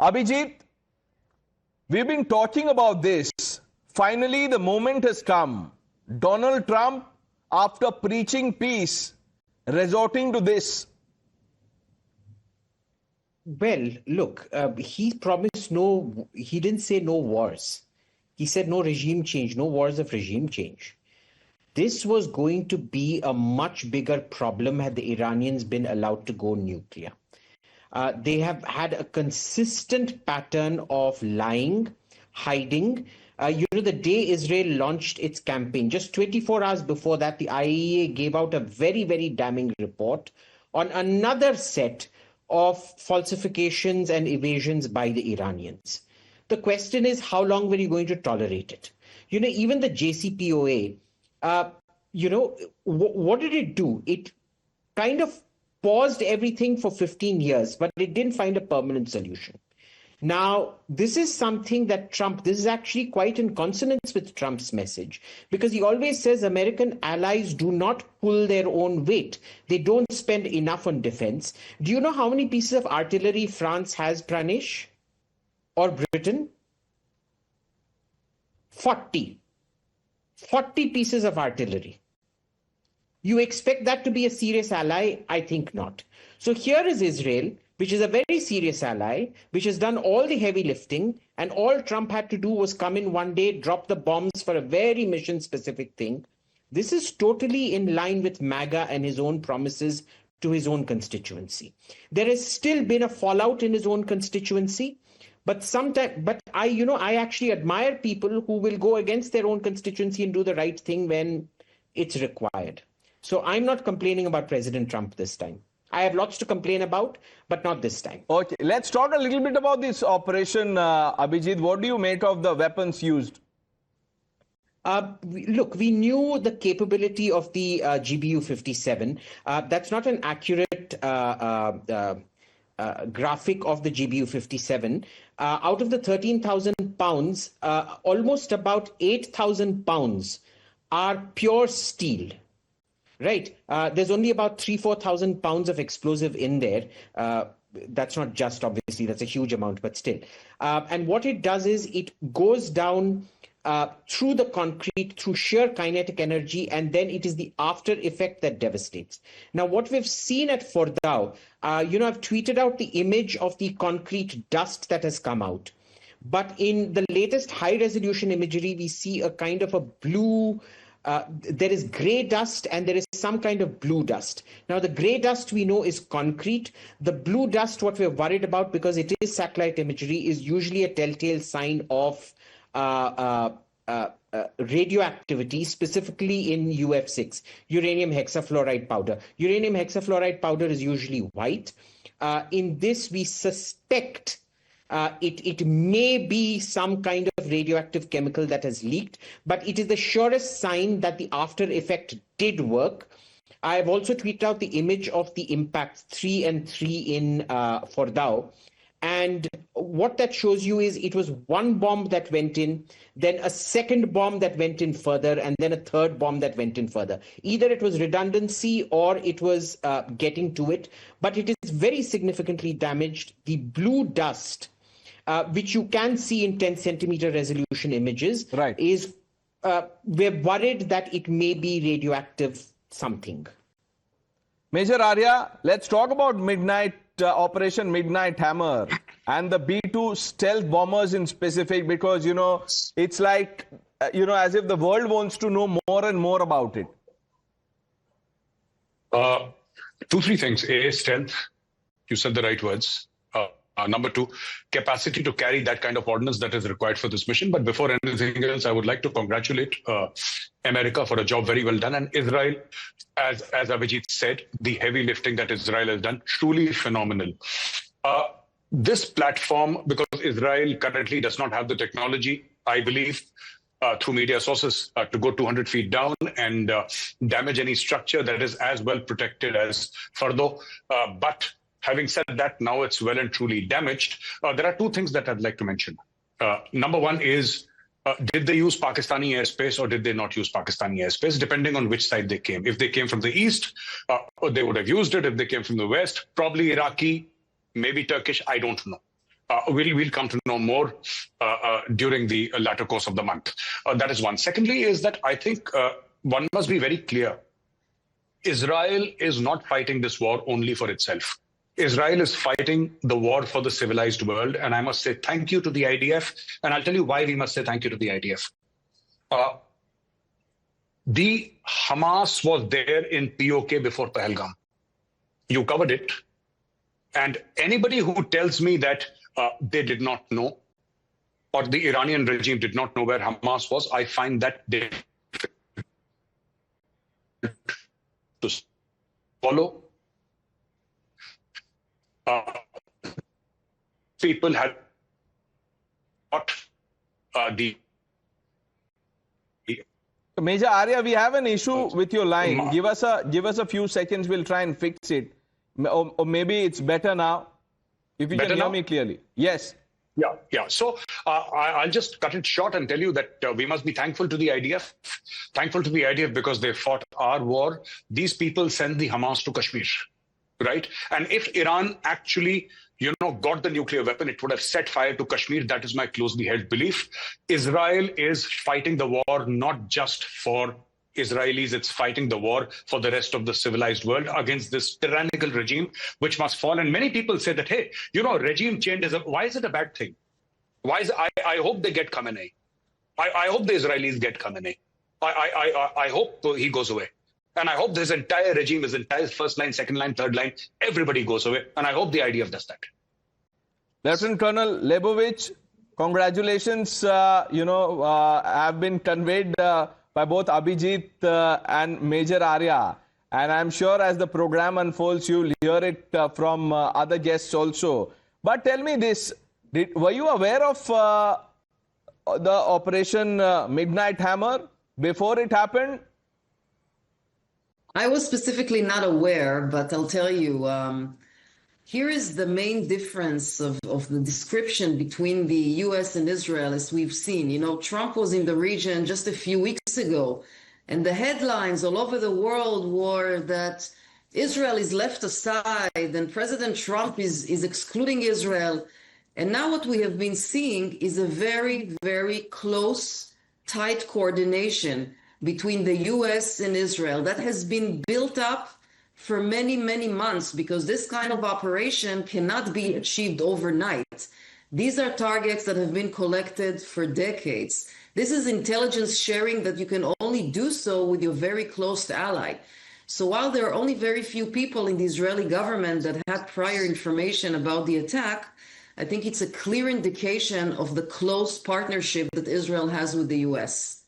Abhijit, we've been talking about this. Finally, the moment has come. Donald Trump, after preaching peace, resorting to this. Well, look, he promised he didn't say no wars. He said no regime change, no wars of regime change. This was going to be a much bigger problem had the Iranians been allowed to go nuclear. They have had a consistent pattern of lying, hiding. The day Israel launched its campaign, just 24 hours before that, the IAEA gave out a very, very damning report on another set of falsifications and evasions by the Iranians. The question is, how long were you going to tolerate it? Even the JCPOA, what did it do? It kind of paused everything for 15 years, but it didn't find a permanent solution. Now, this is something that this is actually quite in consonance with Trump's message, because he always says American allies do not pull their own weight. They don't spend enough on defense. Do you know how many pieces of artillery France has, Pranesh? Or Britain? 40. 40 pieces of artillery. You expect that to be a serious ally? I think not. So here is Israel, which is a very serious ally, which has done all the heavy lifting, and all Trump had to do was come in one day, drop the bombs for a very mission-specific thing. This is totally in line with MAGA and his own promises to his own constituency. There has still been a fallout in his own constituency, but I actually admire people who will go against their own constituency and do the right thing when it's required. So I'm not complaining about President Trump this time. I have lots to complain about, but not this time. Okay, let's talk a little bit about this operation, Abhijit. What do you make of the weapons used? Look, we knew the capability of the GBU-57. That's not an accurate graphic of the GBU-57. Out of the 13,000 pounds, almost about 8,000 pounds are pure steel. Right. There's only about 4,000 pounds of explosive in there. That's not just, obviously, that's a huge amount, but still. And what it does is it goes down through the concrete, through sheer kinetic energy, and then it is the after effect that devastates. Now, what we've seen at Fordow, I've tweeted out the image of the concrete dust that has come out. But in the latest high resolution imagery, we see a kind of a blue, there is gray dust and there is some kind of blue dust. Now, the gray dust we know is concrete. The blue dust, what we're worried about, because it is satellite imagery, is usually a telltale sign of radioactivity, specifically in UF6, uranium hexafluoride powder. Uranium hexafluoride powder is usually white. In this, we suspect it may be some kind of radioactive chemical that has leaked, but it is the surest sign that the after effect did work. I have also tweeted out the image of the impact 3 and 3 in Fordow. And what that shows you is it was one bomb that went in, then a second bomb that went in further, and then a third bomb that went in further. Either it was redundancy or it was getting to it, but it is very significantly damaged. The blue dust, which you can see in 10 centimeter resolution images, right, is we're worried that it may be radioactive something. Major Arya, let's talk about Operation Midnight Hammer and the B-2 stealth bombers in specific, because, it's like, as if the world wants to know more and more about it. 2-3 things. A, stealth. You said the right words. Number 2, capacity to carry that kind of ordnance that is required for this mission. But before anything else, I would like to congratulate America for a job very well done. And Israel, as Abhijit said, the heavy lifting that Israel has done, truly phenomenal. This platform, because Israel currently does not have the technology, I believe, through media sources, to go 200 feet down and damage any structure that is as well protected as Fordow. But having said that, now it's well and truly damaged. There are 2 things that I'd like to mention. Number 1 is, did they use Pakistani airspace or did they not use Pakistani airspace, depending on which side they came? If they came from the east, they would have used it. If they came from the west, probably Iraqi, maybe Turkish, I don't know. We'll come to know more during the latter course of the month. That is one. Secondly, is that I think one must be very clear. Israel is not fighting this war only for itself. Israel is fighting the war for the civilized world, and I must say thank you to the IDF, and I'll tell you why we must say thank you to the IDF. The Hamas was there in POK before Pahalgam. You covered it. And anybody who tells me that they did not know, or the Iranian regime did not know where Hamas was, I find that difficult to follow. People had got the Major Arya, we have an issue with your line. Give us a few seconds. We'll try and fix it. Or maybe it's better now. If you can hear me clearly. Yes. Yeah. So I'll just cut it short and tell you that we must be thankful to the IDF. Thankful to the IDF because they fought our war. These people sent the Hamas to Kashmir, right? And if Iran actually, got the nuclear weapon, it would have set fire to Kashmir. That is my closely held belief. Israel is fighting the war not just for Israelis, it's fighting the war for the rest of the civilized world against this tyrannical regime, which must fall. And many people say that, hey, regime change why is it a bad thing? I hope they get Khamenei. I hope the Israelis get Khamenei. I hope he goes away. And I hope this entire regime, his entire first line, second line, third line, everybody goes away. And I hope the IDF does that. Lieutenant Colonel Lebovich, congratulations, have been conveyed by both Abhijit and Major Arya. And I'm sure as the program unfolds, you'll hear it from other guests also. But tell me this, were you aware of the Operation Midnight Hammer before it happened? I was specifically not aware, but I'll tell you, here is the main difference of the description between the U.S. and Israel, as we've seen. Trump was in the region just a few weeks ago, and the headlines all over the world were that Israel is left aside and President Trump is excluding Israel. And now what we have been seeing is a very, very close, tight coordination between the U.S. and Israel that has been built up for many, many months, because this kind of operation cannot be achieved overnight. These are targets that have been collected for decades. This is intelligence sharing that you can only do so with your very close ally. So while there are only very few people in the Israeli government that had prior information about the attack, I think it's a clear indication of the close partnership that Israel has with the U.S.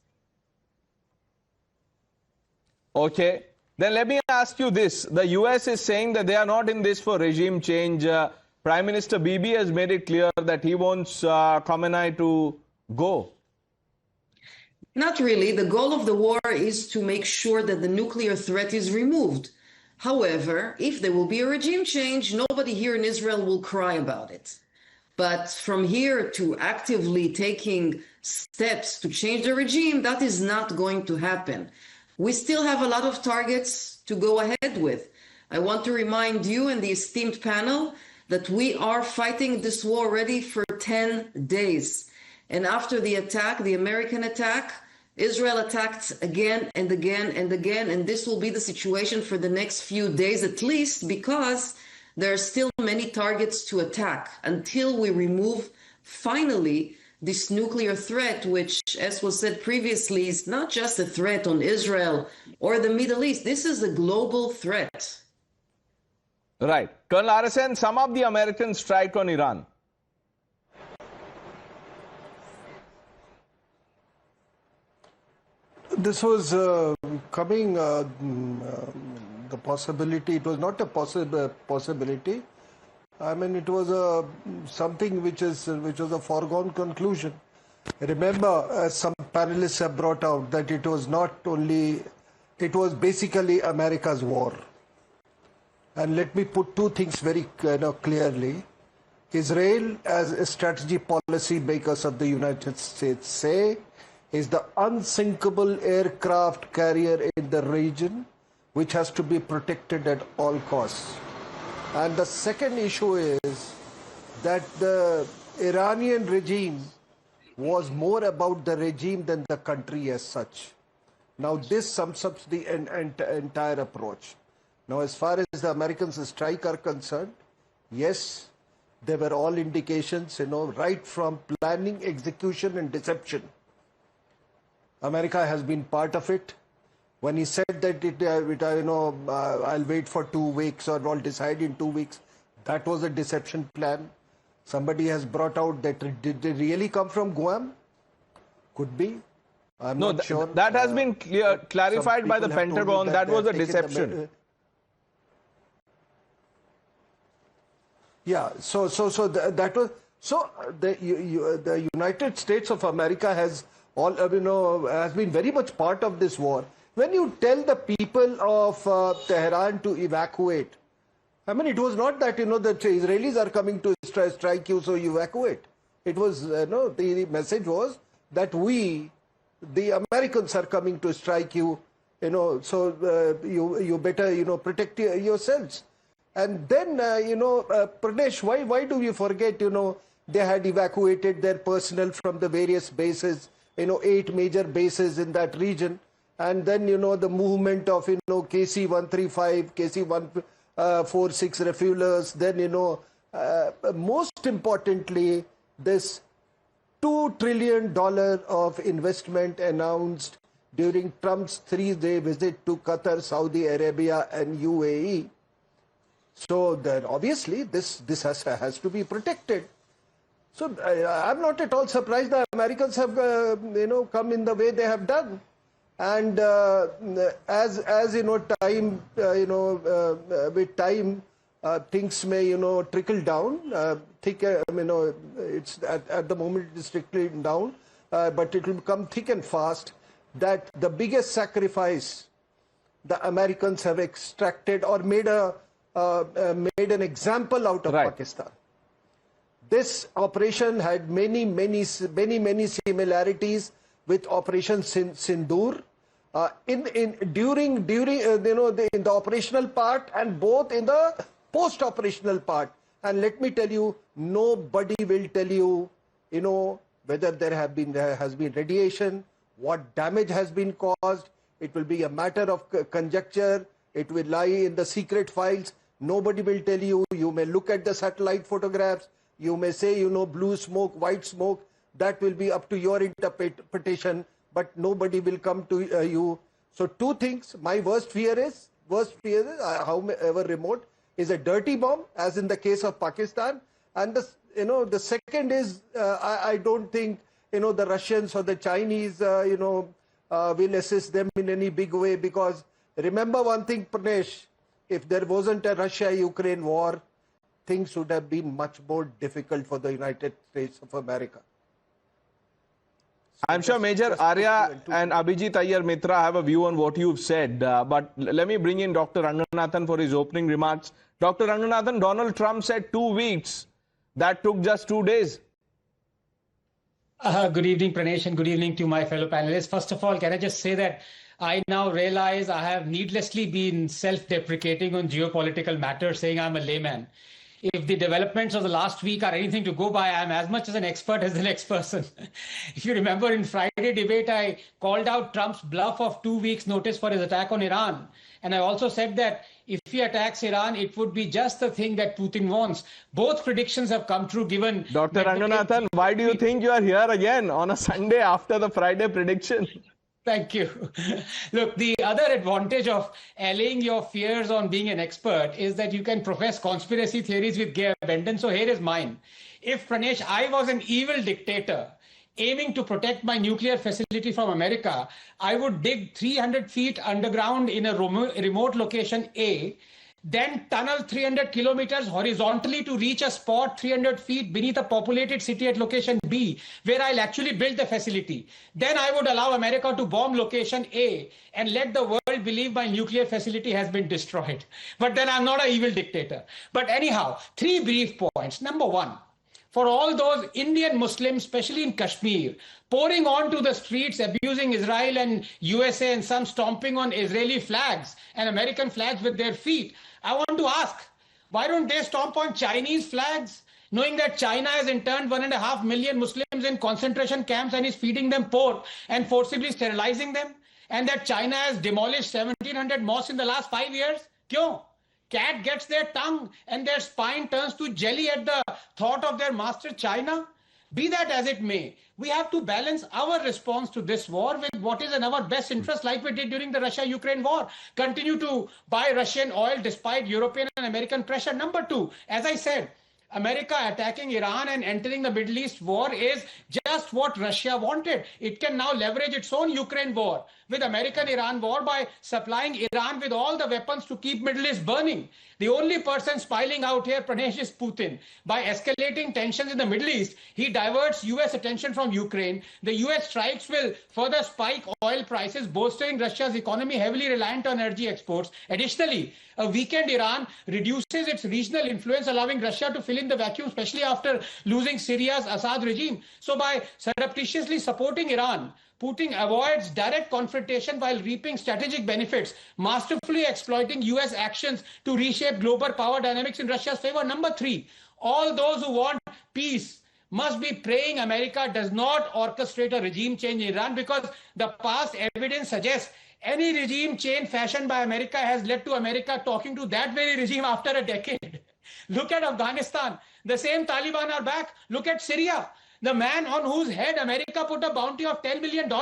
Okay. Then let me ask you this. The U.S. is saying that they are not in this for regime change. Prime Minister Bibi has made it clear that he wants Khamenei to go. Not really. The goal of the war is to make sure that the nuclear threat is removed. However, if there will be a regime change, nobody here in Israel will cry about it. But from here to actively taking steps to change the regime, that is not going to happen. We still have a lot of targets to go ahead with. I want to remind you and the esteemed panel that we are fighting this war already for 10 days. And after the attack, the American attack, Israel attacked again and again and again. And this will be the situation for the next few days at least, because there are still many targets to attack until we remove, finally, this nuclear threat, which, as was said previously, is not just a threat on Israel or the Middle East. This is a global threat. Right. Colonel Arasan, sum up the American strike on Iran. This was coming, the possibility, it was not a possibility. I mean, it was something which was a foregone conclusion. Remember, as some panelists have brought out, that it was not only, it was basically America's war. And let me put two things very clearly. Israel, as a strategy policy makers of the United States say, is the unsinkable aircraft carrier in the region, which has to be protected at all costs. And the second issue is that the Iranian regime was more about the regime than the country as such. Now this sums up the entire approach. Now as far as the Americans' strike are concerned, yes, there were all indications, right from planning, execution and deception. America has been part of it. When he said that I'll wait for 2 weeks or I'll decide in 2 weeks, that was a deception plan. Somebody has brought out that did they really come from Guam? Could be. I'm not sure. That has been clarified by the Pentagon. That was a deception. Yeah. So that was the United States of America has has been very much part of this war. When you tell the people of Tehran to evacuate, I mean, it was not that, the Israelis are coming to strike you, so you evacuate. It was, the message was that we, the Americans, are coming to strike you, so you better, protect yourselves. And then, Pranesh, why do you forget, they had evacuated their personnel from the various bases, 8 major bases in that region. And then, the movement of, KC-135, KC-146 refuelers, then, most importantly, this $2 trillion of investment announced during Trump's 3-day visit to Qatar, Saudi Arabia and UAE. So then obviously this has to be protected. So I'm not at all surprised the Americans have come in the way they have done. And as time with time things may trickle down. It's at the moment it is trickling down, but it will become thick and fast. That the biggest sacrifice the Americans have extracted or made an example out of Pakistan. This operation had many similarities with Operation Sindoor. In the operational part and both in the post-operational part. And let me tell you, nobody will tell you, whether there has been radiation, what damage has been caused. It will be a matter of conjecture. It will lie in the secret files. Nobody will tell you. You may look at the satellite photographs. You may say, blue smoke, white smoke. That will be up to your interpretation. But nobody will come to you. So 2 things. My worst fear is, however remote, is a dirty bomb, as in the case of Pakistan. And the second is, I don't think the Russians or the Chinese will assist them in any big way, because remember one thing, Pranesh, if there wasn't a Russia-Ukraine war, things would have been much more difficult for the United States of America. I'm sure Major Arya and Abhijit Iyer Mitra have a view on what you've said, but let me bring in Dr. Ranganathan for his opening remarks. Dr. Ranganathan, Donald Trump said 2 weeks. That took just 2 days. Good evening, Pranesh, and good evening to my fellow panelists. First of all, can I just say that I now realize I have needlessly been self-deprecating on geopolitical matters, saying I'm a layman. If the developments of the last week are anything to go by, I'm as much as an expert as the next person. If you remember in Friday debate, I called out Trump's bluff of 2 weeks notice for his attack on Iran. And I also said that if he attacks Iran, it would be just the thing that Putin wants. Both predictions have come true given... Dr. Ranganathan, why do you think you are here again on a Sunday after the Friday prediction? Thank you. Look, the other advantage of allaying your fears on being an expert is that you can profess conspiracy theories with gay abandon. So here is mine. If, Pranesh, I was an evil dictator aiming to protect my nuclear facility from America, I would dig 300 feet underground in a remote location A, then tunnel 300 kilometers horizontally to reach a spot 300 feet beneath a populated city at location B, where I'll actually build the facility. Then I would allow America to bomb location A and let the world believe my nuclear facility has been destroyed. But then I'm not an evil dictator. But anyhow, 3 brief points. Number 1, for all those Indian Muslims, especially in Kashmir, pouring onto the streets, abusing Israel and USA, and some stomping on Israeli flags and American flags with their feet, I want to ask, why don't they stomp on Chinese flags knowing that China has interned 1.5 million Muslims in concentration camps and is feeding them pork and forcibly sterilizing them, and that China has demolished 1,700 mosques in the last 5 years? Kyun? Cat gets their tongue and their spine turns to jelly at the thought of their master China? Be that as it may, we have to balance our response to this war with what is in our best interest, like we did during the Russia-Ukraine war. Continue to buy Russian oil despite European and American pressure. Number two, as I said, America attacking Iran and entering the Middle East war is just what Russia wanted. It can now leverage its own Ukraine war with American-Iran war by supplying Iran with all the weapons to keep Middle East burning. The only person spilling out here, Pranesh, is Putin. By escalating tensions in the Middle East, he diverts US attention from Ukraine. The US strikes will further spike oil prices, bolstering Russia's economy heavily reliant on energy exports. Additionally, a weakened Iran reduces its regional influence, allowing Russia to fill in the vacuum, especially after losing Syria's Assad regime. So by surreptitiously supporting Iran, Putin avoids direct confrontation while reaping strategic benefits, masterfully exploiting US actions to reshape global power dynamics in Russia's favor. Number three, all those who want peace must be praying America does not orchestrate a regime change in Iran, because the past evidence suggests any regime change fashioned by America has led to America talking to that very regime after a decade. Look at Afghanistan. The same Taliban are back. Look at Syria. The man on whose head America put a bounty of $10 million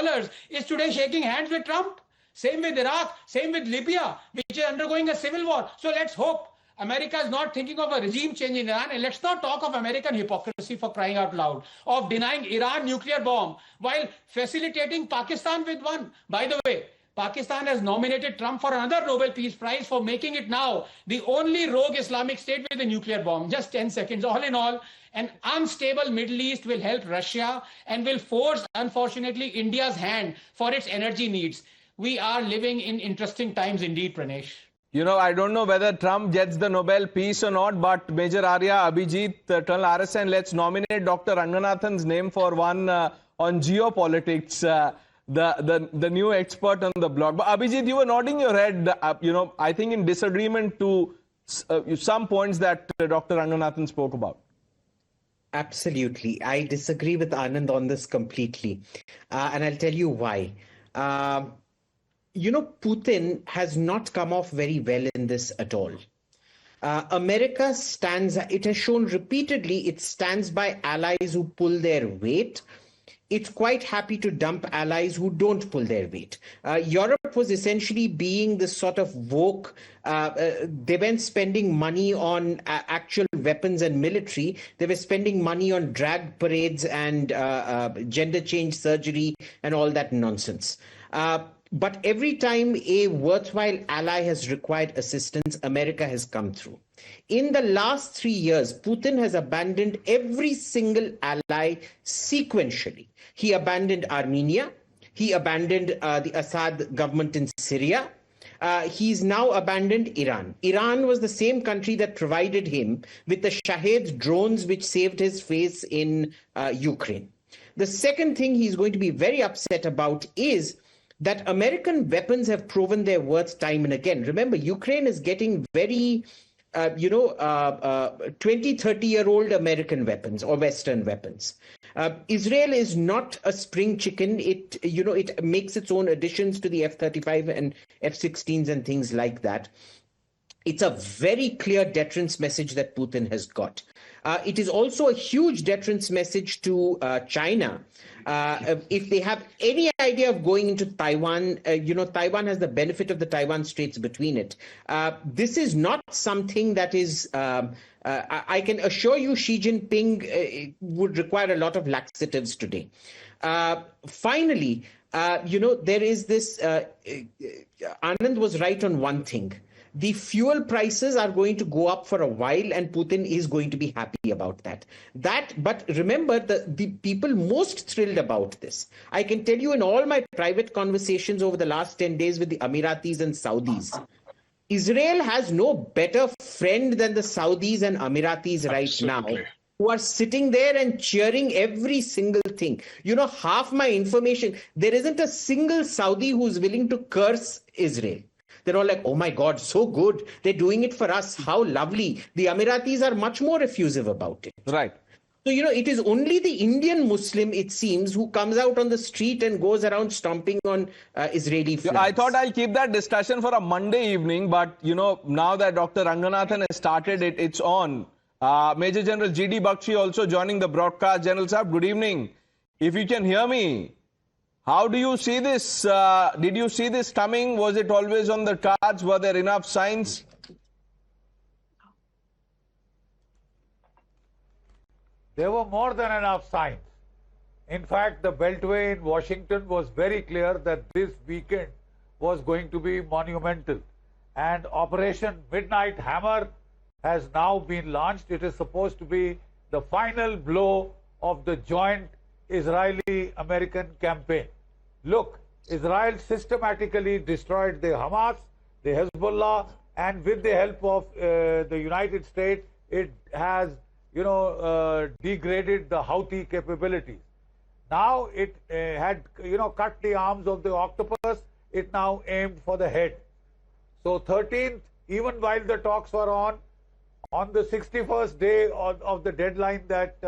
is today shaking hands with Trump. Same with Iraq, same with Libya, which is undergoing a civil war. So let's hope America is not thinking of a regime change in Iran. And let's not talk of American hypocrisy, for crying out loud, of denying Iran nuclear bomb while facilitating Pakistan with one. By the way, Pakistan has nominated Trump for another Nobel Peace Prize for making it now the only rogue Islamic state with a nuclear bomb. Just 10 seconds. All in all, an unstable Middle East will help Russia and will force, unfortunately, India's hand for its energy needs. We are living in interesting times indeed, Pranesh. You know, I don't know whether Trump gets the Nobel Peace or not, but Major Arya, Abhijit, Colonel RSN, let's nominate Dr. Ranganathan's name for one on geopolitics. The new expert on the blog. But Abhijit, you were nodding your head, I think in disagreement to some points that Dr. Ranganathan spoke about. Absolutely. I disagree with Anand on this completely. And I'll tell you why. Putin has not come off very well in this at all. America it has shown repeatedly, it stands by allies who pull their weight. It's quite happy to dump allies who don't pull their weight. Europe was essentially being this sort of woke. They weren't spending money on actual weapons and military. They were spending money on drag parades and gender change surgery and all that nonsense. But every time a worthwhile ally has required assistance, America has come through. In the last 3 years, Putin has abandoned every single ally sequentially. He abandoned Armenia. He abandoned the Assad government in Syria. He's now abandoned Iran. Iran was the same country that provided him with the Shahed drones which saved his face in Ukraine. The second thing he's going to be very upset about is that American weapons have proven their worth time and again. Remember, Ukraine is getting very 20, 30-year-old American weapons or Western weapons. Israel is not a spring chicken. It makes its own additions to the F-35 and F-16s and things like that. It's a very clear deterrence message that Putin has got. It is also a huge deterrence message to China. If they have any idea of going into Taiwan, Taiwan has the benefit of the Taiwan Straits between it. This is not something that is, I can assure you Xi Jinping would require a lot of laxatives today. Finally, there is this, Anand was right on one thing. The fuel prices are going to go up for a while and Putin is going to be happy about that. But remember, the people most thrilled about this, I can tell you in all my private conversations over the last 10 days with the Emiratis and Saudis, Israel has no better friend than the Saudis and Emiratis right Absolutely. now, who are sitting there and cheering every single thing. Half my information, there isn't a single Saudi who's willing to curse Israel. they're all like, oh my God, so good. They're doing it for us. How lovely. The Emiratis are much more effusive about it. Right. So, it is only the Indian Muslim, it seems, who comes out on the street and goes around stomping on Israeli flags. I thought I'll keep that discussion for a Monday evening, but, now that Dr. Ranganathan has started it, it's on. Major General G.D. Bakshi also joining the broadcast. General Saab, good evening. If you can hear me, how do you see this? Did you see this coming? Was it always on the cards? Were there enough signs? There were more than enough signs. In fact, the Beltway in Washington was very clear that this weekend was going to be monumental. And Operation Midnight Hammer has now been launched. It is supposed to be the final blow of the joint Israeli-American campaign. Look, Israel systematically destroyed the Hamas, the Hezbollah, and with the help of the United States, it has degraded the Houthi capabilities. Now it had, cut the arms of the octopus. It now aimed for the head. So 13th, even while the talks were on the 61st day of the deadline that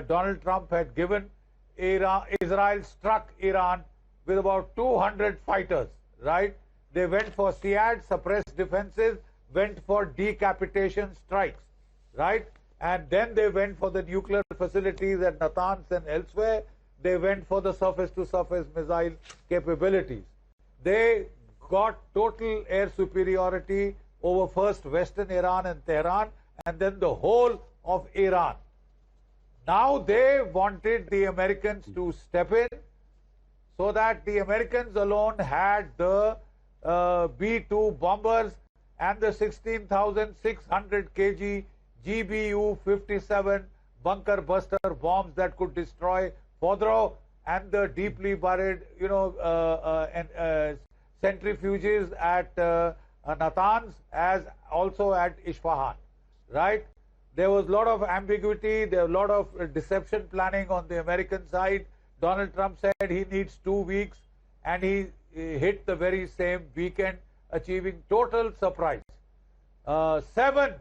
Donald Trump had given, Israel struck Iran with about 200 fighters, right? They went for SIAD, suppressed defenses, went for decapitation strikes, right? And then they went for the nuclear facilities at Natanz and elsewhere. They went for the surface-to-surface missile capabilities. They got total air superiority over first Western Iran and Tehran, and then the whole of Iran. Now they wanted the Americans to step in so that the Americans alone had the B-2 bombers and the 16,600 kg GBU-57 bunker buster bombs that could destroy Fordow and the deeply buried, centrifuges at Natanz, as also at Isfahan, right? There was a lot of ambiguity, there was a lot of deception planning on the American side. Donald Trump said he needs 2 weeks, and he hit the very same weekend, achieving total surprise. 7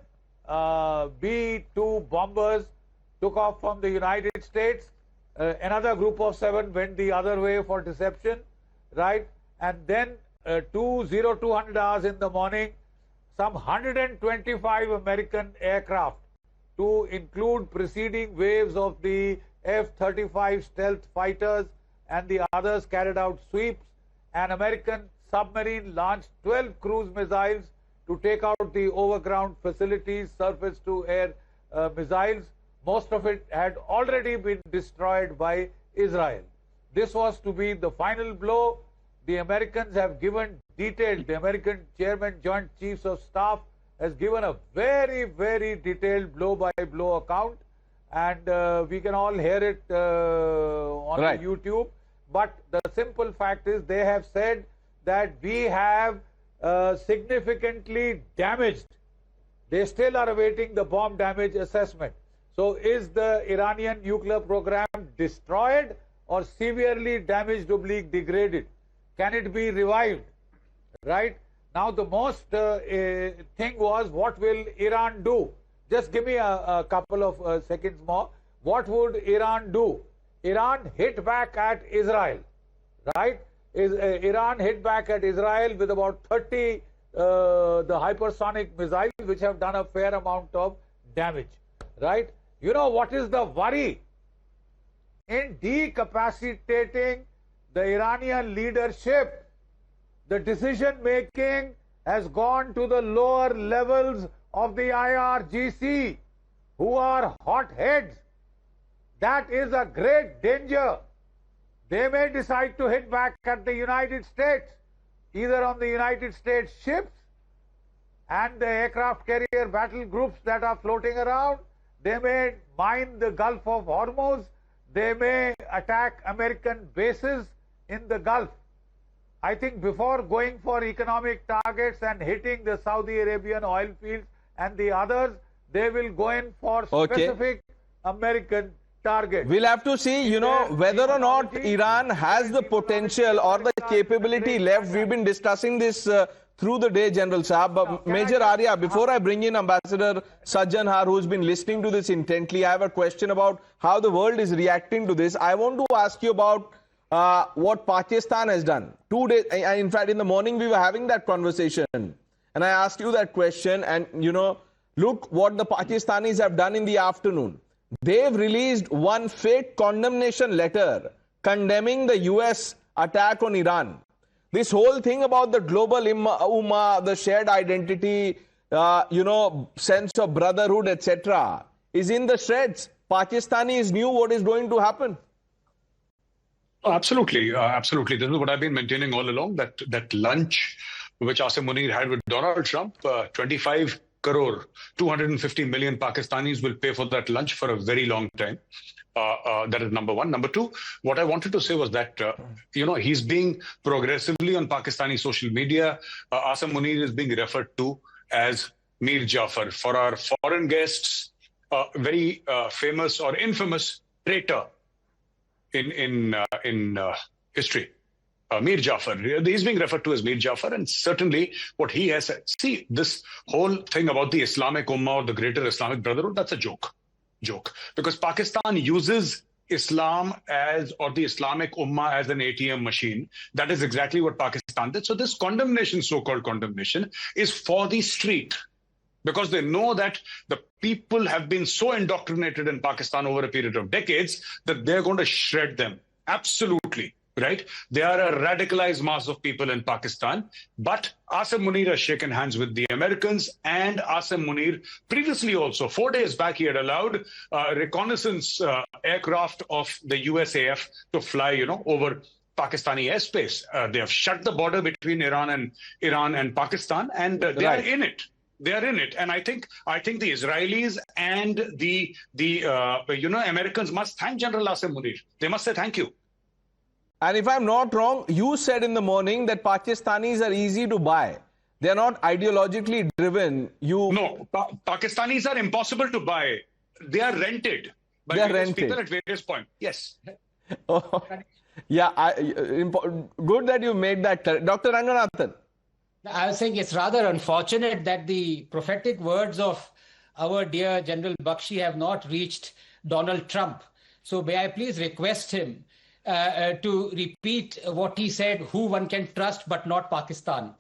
B-2 bombers took off from the United States. Another group of 7 went the other way for deception, right? And then 2:02 hours in the morning, some 125 American aircraft, to include preceding waves of the F-35 stealth fighters and the others, carried out sweeps. An American submarine launched 12 cruise missiles to take out the overground facilities, surface-to-air missiles. Most of it had already been destroyed by Israel. This was to be the final blow. The Americans have given detailed, the American Chairman, Joint Chiefs of Staff has given a very, very detailed blow-by-blow account, and we can all hear it on YouTube. But the simple fact is, they have said that we have significantly damaged. They still are awaiting the bomb damage assessment. So is the Iranian nuclear program destroyed or severely damaged / degraded? Can it be revived? Right? Now the most thing was, what will Iran do? Just give me a couple of seconds more. What would Iran do? Iran hit back at Israel, right? Iran hit back at Israel with about 30 the hypersonic missiles, which have done a fair amount of damage, right? You know what is the worry? In decapacitating the Iranian leadership, the decision making has gone to the lower levels of the IRGC, who are hotheads. That is a great danger. They may decide to hit back at the United States, either on the United States ships and the aircraft carrier battle groups that are floating around. They may mine the Gulf of Hormuz. They may attack American bases in the Gulf. I think before going for economic targets and hitting the Saudi Arabian oil fields and the others, they will go in for specific American targets. We'll have to see, whether or not Iran has the potential or the capability left. We've been discussing this through the day, General Saab. But Major Arya, before I bring in Ambassador Sajjan Har, who's been listening to this intently, I have a question about how the world is reacting to this. I want to ask you about what Pakistan has done. 2 days, in fact, in the morning we were having that conversation, and I asked you that question, and look what the Pakistanis have done in the afternoon. They've released one fake condemnation letter condemning the US attack on Iran. This whole thing about the global ummah, the shared identity, sense of brotherhood, etc., is in the shreds. Pakistanis knew what is going to happen. Oh, absolutely, absolutely. This is what I've been maintaining all along. That lunch which Asim Munir had with Donald Trump, 25 crore, 250 million Pakistanis will pay for that lunch for a very long time. That is number one. Number two, what I wanted to say was that, he's being progressively on Pakistani social media. Asim Munir is being referred to as Mir Jafar. For our foreign guests, very famous or infamous traitor in history. Mir Jafar. He's being referred to as Mir Jafar, and certainly what he has said. See, this whole thing about the Islamic Ummah or the greater Islamic Brotherhood, that's a joke. Because Pakistan uses Islam or the Islamic Ummah as an ATM machine. That is exactly what Pakistan did. So this condemnation, so-called condemnation, is for the street. Because they know that the people have been so indoctrinated in Pakistan over a period of decades that they're going to shred them. Absolutely. Right? They are a radicalized mass of people in Pakistan. But Asim Munir has shaken hands with the Americans, and Asim Munir previously also, 4 days back, he had allowed reconnaissance aircraft of the USAF to fly, over Pakistani airspace. They have shut the border between Iran and Pakistan, and they are in it. They are in it, and I think the Israelis and the Americans must thank General Asim Munir. They must say thank you. And if I'm not wrong, you said in the morning that Pakistanis are easy to buy. They're not ideologically driven. No, Pakistanis are impossible to buy. They are rented by various people at various points. Yes. Oh, yeah, good that you made that. Dr. Ranganathan. I was saying it's rather unfortunate that the prophetic words of our dear General Bakshi have not reached Donald Trump. So may I please request him to repeat what he said, who one can trust but not Pakistan.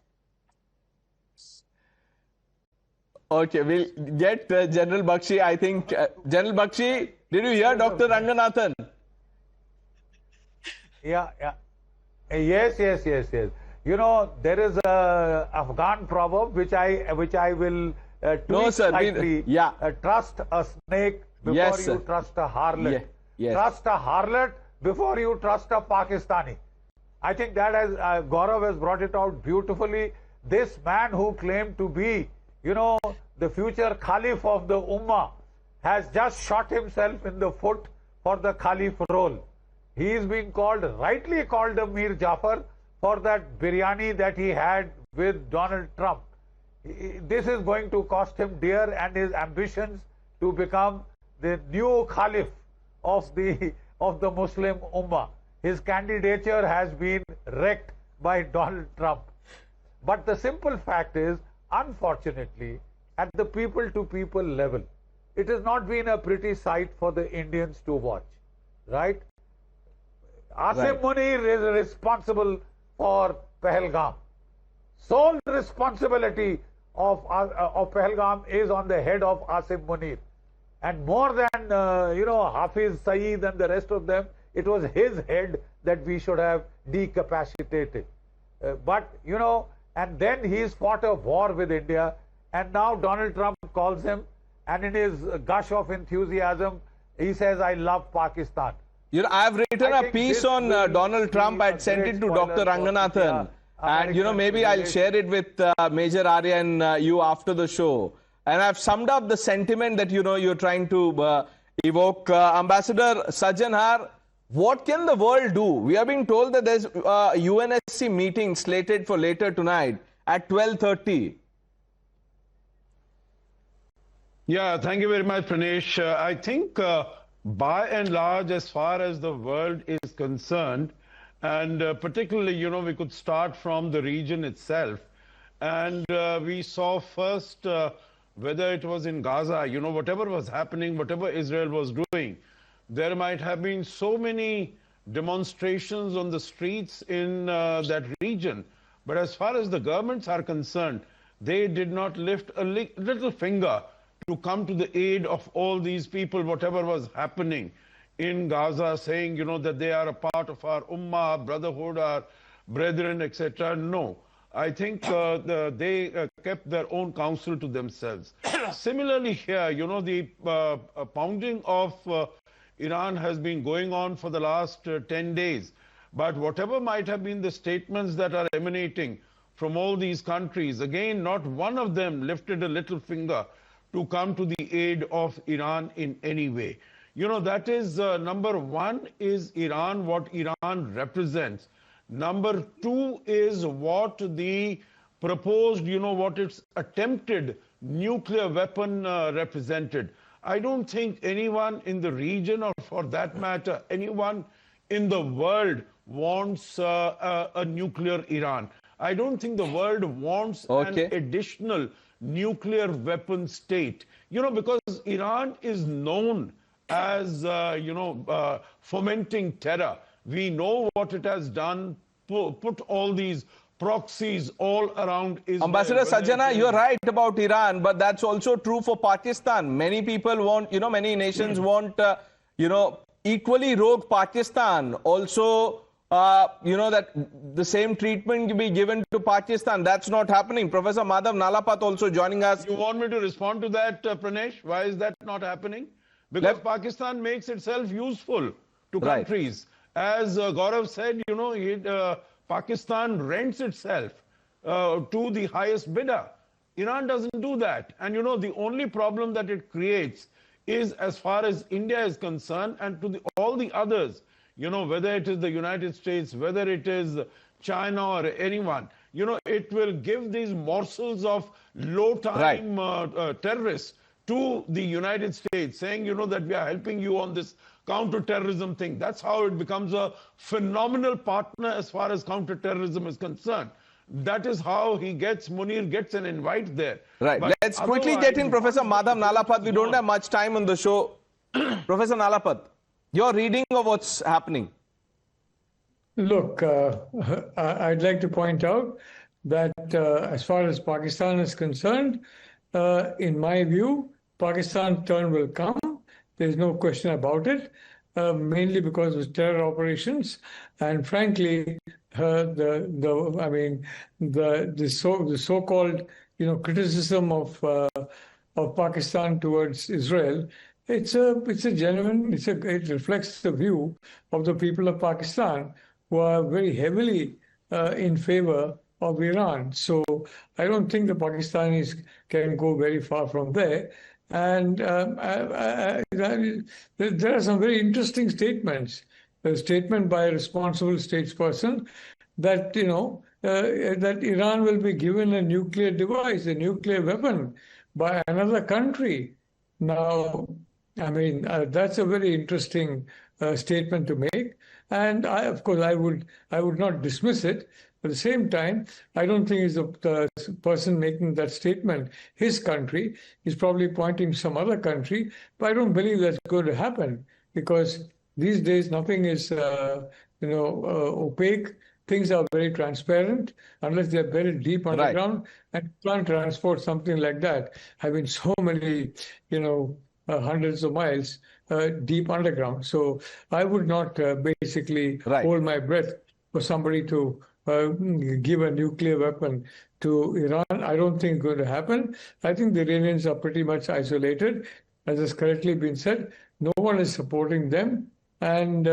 Okay, we'll get General Bakshi. I think, General Bakshi, did you hear Dr. Ranganathan? Yeah. Yes. There is a Afghan proverb which I will tweet slightly. Trust a snake before you trust a harlot. Trust a harlot before you trust a Pakistani. I think that Gaurav has brought it out beautifully. This man who claimed to be, the future Caliph of the Ummah has just shot himself in the foot for the Caliph role. He is being rightly called a Mir Jafar for that biryani that he had with Donald Trump. This is going to cost him dear, and his ambitions to become the new Caliph of the Muslim Ummah. His candidature has been wrecked by Donald Trump. But the simple fact is, unfortunately, at the people-to-people level, it has not been a pretty sight for the Indians to watch, right? Asim Munir is responsible for Pahalgam. Sole responsibility of Pahalgam is on the head of Asim Munir. And more than, Hafiz Saeed and the rest of them, it was his head that we should have decapacitated. And then he's fought a war with India, and now Donald Trump calls him, and in his gush of enthusiasm, he says, I love Pakistan. I've written a piece on Donald Trump. I'd sent it to Dr. Ranganathan. And, maybe I'll share it with Major Arya and you after the show. And I've summed up the sentiment that, you're trying to evoke. Ambassador Sajjan Har, what can the world do? We are being told that there's a UNSC meeting slated for later tonight at 12:30. Yeah, thank you very much, Pranesh. I think by and large, as far as the world is concerned, and particularly, we could start from the region itself. And we saw first, whether it was in Gaza, whatever was happening, whatever Israel was doing, there might have been so many demonstrations on the streets in that region. But as far as the governments are concerned, they did not lift a little finger to come to the aid of all these people, whatever was happening in Gaza, saying, that they are a part of our ummah, brotherhood, our brethren, etc. No. I think they kept their own counsel to themselves. Similarly here, the pounding of Iran has been going on for the last 10 days. But whatever might have been the statements that are emanating from all these countries, again, not one of them lifted a little finger to come to the aid of Iran in any way. That is number one is Iran, what Iran represents. Number two is what the proposed, what its attempted nuclear weapon represented. I don't think anyone in the region, or for that matter, anyone in the world wants a nuclear Iran. I don't think the world wants an additional nuclear weapon state. Because Iran is known as, fomenting terror. We know what it has done, put all these proxies all around Israel. Ambassador Sajjana, you're right about Iran, but that's also true for Pakistan. Many people want, many nations want, equally rogue Pakistan. Also, that the same treatment be given to Pakistan. That's not happening. Professor Madhav Nalapat also joining us. You want me to respond to that, Pranesh? Why is that not happening? Because Pakistan makes itself useful to countries. As Gaurav said, Pakistan rents itself to the highest bidder. Iran doesn't do that. And the only problem that it creates is, as far as India is concerned, and to all the others, whether it is the United States, whether it is China or anyone, it will give these morsels of low-time terrorists to the United States, saying, that we are helping you on this counter-terrorism thing. That's how it becomes a phenomenal partner as far as counter-terrorism is concerned. That is how Munir gets an invite there. Right. But let's quickly get in Professor Madhav Nalapat. We don't have much time on the show. Professor Nalapat, your reading of what's happening. Look, I'd like to point out that as far as Pakistan is concerned, in my view, Pakistan's turn will come. There's no question about it, mainly because of terror operations. And frankly, the so-called criticism of Pakistan towards Israel, it's a genuine, it reflects the view of the people of Pakistan, who are very heavily in favor of Iran. So I don't think the Pakistanis can go very far from there. And there are some very interesting statements. A statement by a responsible statesperson that, that Iran will be given a nuclear device, a nuclear weapon by another country. Now, that's a very interesting statement to make. And of course, I would not dismiss it. At the same time, I don't think it's the person making that statement, his country. He's probably pointing to some other country, but I don't believe that's going to happen, because these days nothing is, opaque. Things are very transparent, unless they're buried deep underground, and you can't transport something like that, having so many, hundreds of miles deep underground. So I would not basically hold my breath for somebody to give a nuclear weapon to Iran. I don't think it's going to happen. I think the Iranians are pretty much isolated. As has correctly been said, no one is supporting them. And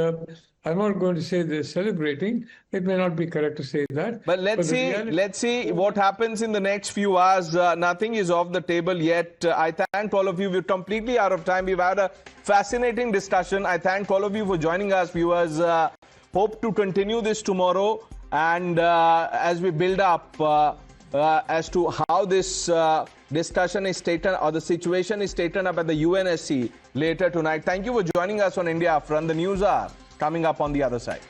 I'm not going to say they're celebrating. It may not be correct to say that. But let's see what happens in the next few hours. Nothing is off the table yet. I thank all of you. We're completely out of time. We've had a fascinating discussion. I thank all of you for joining us, viewers. Hope to continue this tomorrow. And as we build up as to how this discussion is taken, or the situation is taken up at the UNSC later tonight. Thank you for joining us on India Afran. The news are coming up on the other side.